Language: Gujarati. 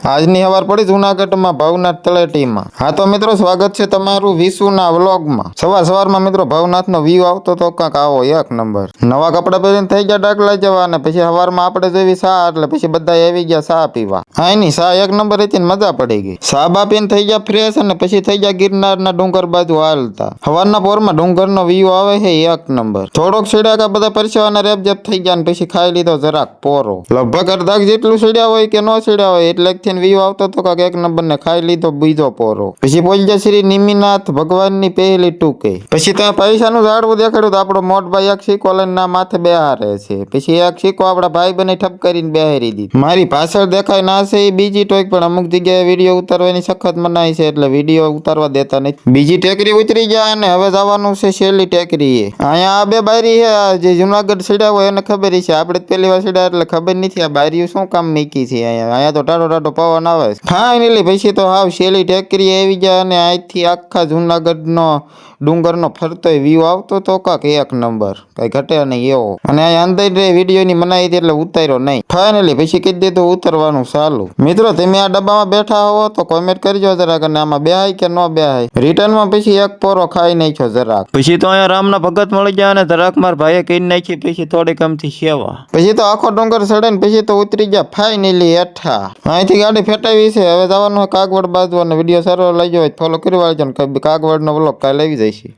આજની સવાર પડી જૂનાગઢમાં ભવનાથ તળેટીમાં। હા તો મિત્રો સ્વાગત છે તમારું વિશુના વ્લોગમાં। સવારમાં મિત્રો ભવનાથનો વ્યૂ આવતો તો કાંક આવો એક નંબર। નવા કપડા પહેરીને થઈ ગયા ડાકલા જવા અને પછી સવારમાં આપણે જોઈ ચા એટલે પછી બધા આવી ગયા ચા પીવા। હા એની ચા એક નંબર હતી ને મજા પડી ગઈ। ચા બા પીને થઈ ગયા ફ્રેશ અને પછી થઈ ગયા ગિરનારના ડુંગર બાજુ હાલતા। સવારના પોરમાં ડુંગરનો વ્યૂ આવે છે એક નંબર। થોડોક સીડ્યા બધા પરસેવાના રેબજેબ થઈ ગયા ને પછી ખાઈ લીધો જરાક પોરો। લગભગ અડધાક જેટલું સીડ્યા હોય કે ન સીડ્યા હોય એટલે વ્યૂ આવતો તો કાંક એક નંબર ને ખાઈ લીધો બીજો પોરો। પછી પહોંચ્યા શ્રી નિમિનાથ ભગવાનની પહેલી ટૂકે। પછી ત્યાં પૈસાનું ઝાડવું દેખાડ્યું તો આપણો મોટભાઈ એક સિક્કો લઈને ના માથે બેહારે છે। પછી એક સિક્કો આપણા ભાઈ બને ઠપ કરીને બેહારી દીધી। મારી પાછળ દેખાય ના છે એ બીજી ટોક પણ અમુક જગ્યાએ વિડીયો ઉતારવાની સખત મનાઈ છે એટલે વિડીયો ઉતારવા દેતા નથી। બીજી ટેકરી ઉતરી ગયા અને હવે જવાનું છે છેલ્લી ટેકરીએ। અહીંયા આ બે બારી છે જે જુનાગઢ સીડ્યા હોય એને ખબર છે, આપણે પહેલી વાર સીડ્યા એટલે ખબર નથી આ બારીઓ શું કામ મૂકી છે। અહીંયા તો ટાઢો પવન આવે। ફાઇનલી પછી તો હાવ છેલ્લી ટેકરી આવી ગયા અને અહીંથી આખા જુનાગઢનો ડુંગરનો ફરતો વ્યૂ આવતો તો કાંક એક નંબર, કઈ ઘટે નહીં એવો। અને અહીંયા અંદર વિડીયોની મનાઈ હતી એટલે ઉતાર્યો નહીં। ફાઇનલી પછી કહી દીધું ઉતરવાનું ચાલુ। મિત્રો તમે આ ડબ્બામાં બેઠા હો તો કોમેન્ટ કરજો જરાક અને આમાં બેહાય કે ન બેહાય। રિટર્નમાં પછી એક પોરો ખાઈ નાખ્યો જરાક। પછી તો અહીંયા રામના ભગત મળી ગયા અને જરાક માર ભાઈએ કહી નાખી પછી થોડીક અમથી સેવા। પછી તો આખો ડુંગર ચડે ને પછી તો ઉતરી ગયા ફાઇનલી હેઠા। અહીંથી ગાડી ફેટાવી છે, હવે જવાનું કાગવડ બાજુ અને વિડીયો સારો લાગ્યો હોય ફોલો કરી વાળજો ને કાગવડનો વ્લોગ કાલે આવી જાય છે।